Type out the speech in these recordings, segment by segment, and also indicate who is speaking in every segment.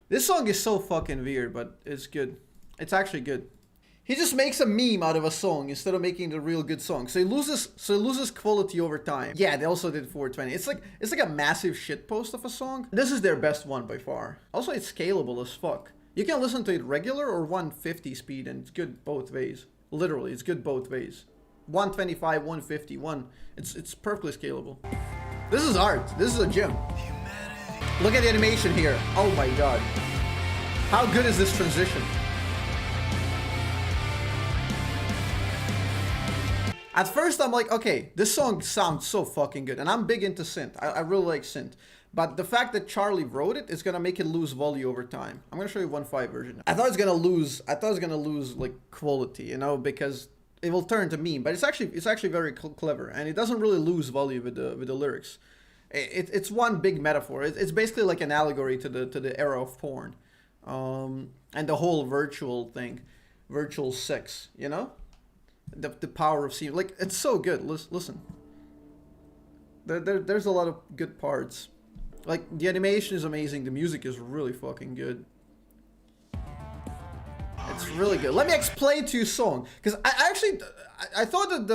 Speaker 1: This song is so fucking weird, but it's good. It's actually good. He just makes a meme out of a song instead of making the real good song. So he loses quality over time. Yeah, they also did 420. It's like a massive shitpost of a song. This is their best one by far. Also, it's scalable as fuck. You can listen to it regular or 150 speed, and it's good both ways. Literally, it's good both ways. 125, 150, it's perfectly scalable. This is art. This is a gem. Look at the animation here. Oh my god. How good is this transition? At first I'm like, okay, this song sounds so fucking good. And I'm big into synth. I really like synth. But the fact that Charlie wrote it is gonna make it lose volume over time. I'm gonna show you 1.5 version. I thought it's gonna lose like quality, you know, because it will turn to meme. But it's actually very clever, and it doesn't really lose volume with the lyrics. It's one big metaphor. It's basically like an allegory to the era of porn, and the whole virtual thing, virtual sex. You know, the power of seeing. Like, it's so good. Listen. There's a lot of good parts. Like, the animation is amazing. The music is really fucking good. It's really good. Let me explain to you song, because I thought that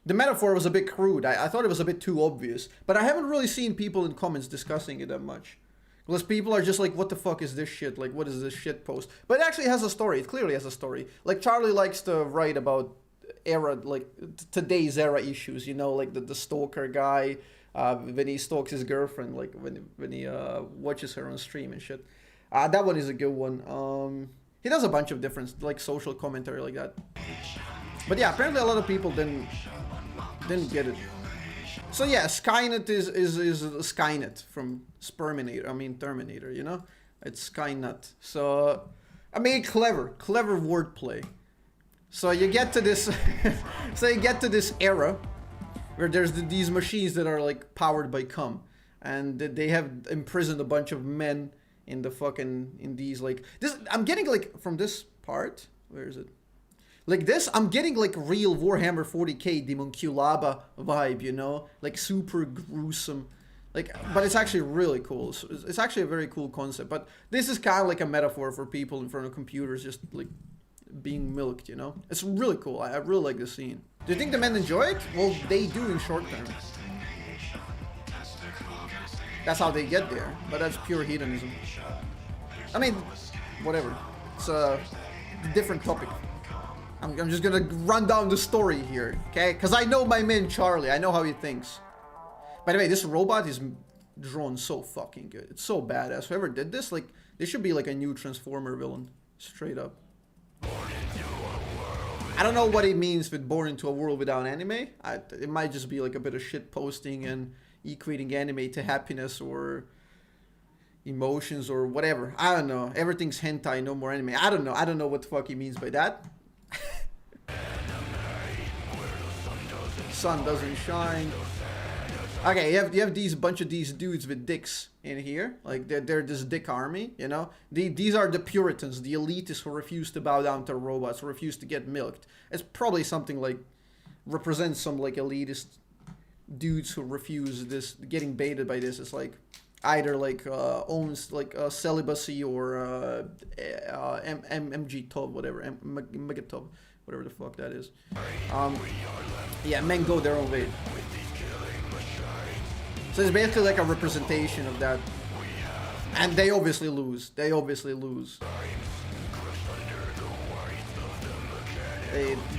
Speaker 1: the metaphor was a bit crude. I thought it was a bit too obvious, but I haven't really seen people in comments discussing it that much. Because people are just like, what the fuck is this shit? Like, what is this shit post? But it actually has a story. It clearly has a story. Like, Charlie likes to write about era, like today's era issues, you know, like the stalker guy, when he stalks his girlfriend, like when he watches her on stream and shit. That one is a good one. He does a bunch of different, like, social commentary like that. But yeah, apparently a lot of people didn't get it. So yeah, SKYNUT is SKYNUT from Terminator, you know? It's SKYNUT. So, I mean, clever wordplay. So you get to this, era where there's these machines that are like powered by cum, and they have imprisoned a bunch of men in these, like, this. I'm getting, like, from this part, where is it? Like this, I'm getting like real Warhammer 40k Demonculaba vibe, you know, like super gruesome, like, but it's actually really cool. So it's actually a very cool concept. But this is kind of like a metaphor for people in front of computers just like being milked, you know. It's really cool. I really like this scene. Do you think the men enjoy it? Well, they do in short term. That's how they get there. But that's pure hedonism. I mean, whatever. It's a different topic. I'm just gonna run down the story here, okay? Because I know my man Charlie. I know how he thinks. By the way, this robot is drawn so fucking good. It's so badass. Whoever did this, like, this should be like a new Transformer villain. Straight up. I don't know what it means with born into a world without anime. It might just be like a bit of shit posting and equating anime to happiness or emotions or whatever. I don't know. Everything's hentai, no more anime. I don't know. I don't know what the fuck he means by that. Sun doesn't shine. Okay, you have these bunch of these dudes with dicks in here, like they're this dick army, you know. These are the Puritans, the elitists who refuse to bow down to robots, who refuse to get milked. It's probably something like represents some like elitist dudes who refuse this, getting baited by this. It's like either like owns like celibacy or MG Tov, whatever, Megatov, whatever the fuck that is. Yeah, men go their own way. So it's basically like a representation of that. And they obviously lose. They obviously lose.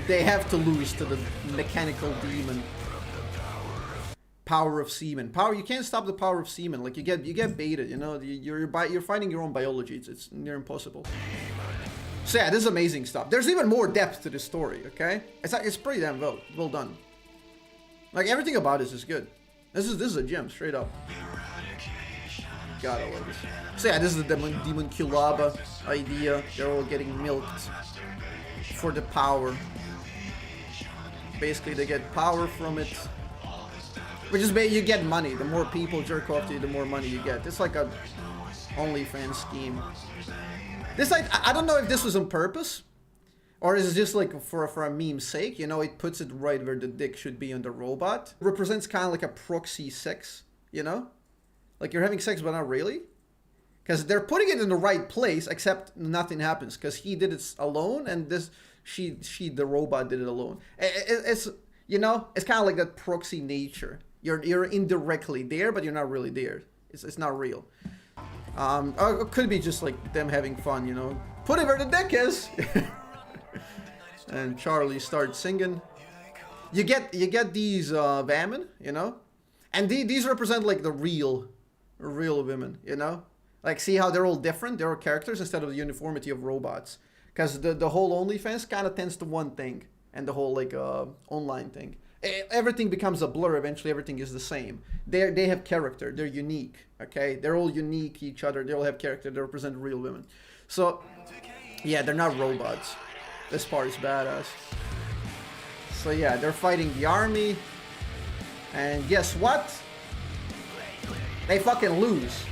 Speaker 1: They have to lose to the mechanical demon. Power of semen. Power, you can't stop the power of semen. Like, you get baited, you know. You're fighting your own biology. It's near impossible. So yeah, this is amazing stuff. There's even more depth to this story, okay? It's pretty damn well done. Like, everything about this is good. This is a gem, straight up. God, I love this. So yeah, this is the Demonculaba idea. They're all getting milked for the power. Basically, they get power from it. Which is, you get money. The more people jerk off to you, the more money you get. It's like a OnlyFans scheme. This, like, I don't know if this was on purpose, or is it just like for a meme's sake? You know, it puts it right where the dick should be on the robot. It represents kind of like a proxy sex, you know? Like, you're having sex, but not really. because they're putting it in the right place, except nothing happens because he did it alone, and the robot did it alone. It's you know, it's kind of like that proxy nature. You're indirectly there, but you're not really there. It's not real. Or it could be just like them having fun, you know. Put it where the dick is. And Charlie starts singing. You get these women, you know, and these represent like the real women, you know. Like, see how they're all different? They're all characters instead of the uniformity of robots. Because the whole OnlyFans kind of tends to one thing, and the whole like online thing. Everything becomes a blur. Eventually, everything is the same. They have character. They're unique. Okay, they're all unique each other. They all have character. They represent real women. So, yeah, they're not robots. This part is badass. So yeah, they're fighting the army, and guess what? They fucking lose.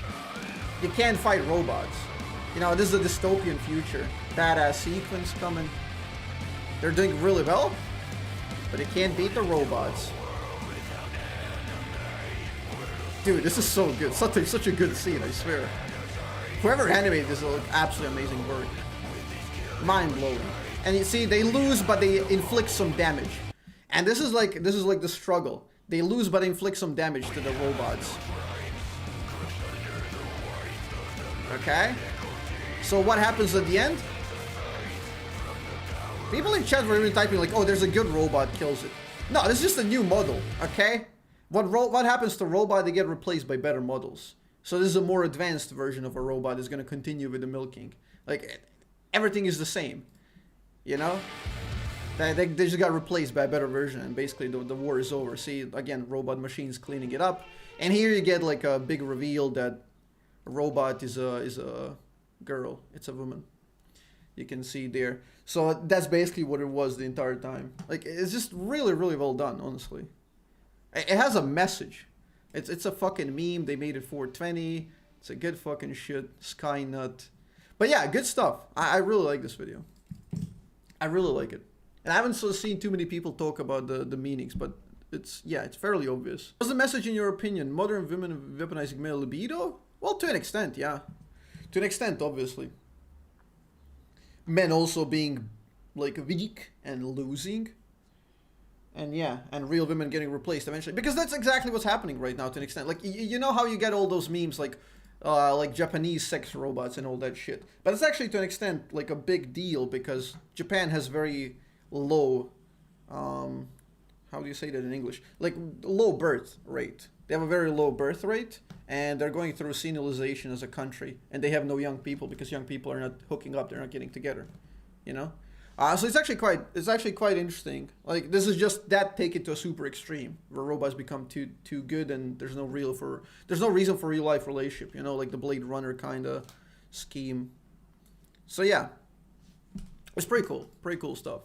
Speaker 1: You can't fight robots. You know, this is a dystopian future. Badass sequence coming. They're doing really well, but they can't beat the robots. Dude, this is so good. Such a good scene, I swear. Whoever animated this will absolutely amazing work. Mind blowing. And you see, they lose, but they inflict some damage. And this is like the struggle. They lose, but inflict some damage to the robots. Okay. So what happens at the end? People in chat were even typing like, "Oh, there's a good robot kills it." No, this is just a new model. Okay. What happens to robot? They get replaced by better models. So this is a more advanced version of a robot. Is going to continue with the milking. Like everything is the same. You know. They just got replaced by a better version, and basically the war is over. See, again, robot machines cleaning it up, and here you get like a big reveal that a robot is a girl. It's a woman. You can see there. So that's basically what it was the entire time. Like, it's just really, really well done, honestly. It has a message. It's a fucking meme. They made it 420. It's a good fucking shit. SKYNUT. But yeah, good stuff. I really like this video. I really like it. And I haven't seen too many people talk about the meanings, but it's fairly obvious. What's the message in your opinion? Modern women weaponizing male libido? Well, to an extent, yeah. To an extent, obviously. Men also being like weak and losing. And yeah, and real women getting replaced eventually. Because that's exactly what's happening right now to an extent. Like, you know how you get all those memes like Japanese sex robots and all that shit. But it's actually to an extent like a big deal because Japan has very low, how do you say that in English? Like low birth rate. They have a very low birth rate, and they're going through senilization as a country, and they have no young people because young people are not hooking up, they're not getting together, you know. So it's actually quite interesting. Like this is just that take it to a super extreme where robots become too good, and there's no reason for real life relationship, you know, like the Blade Runner kind of scheme. So yeah, it's pretty cool stuff.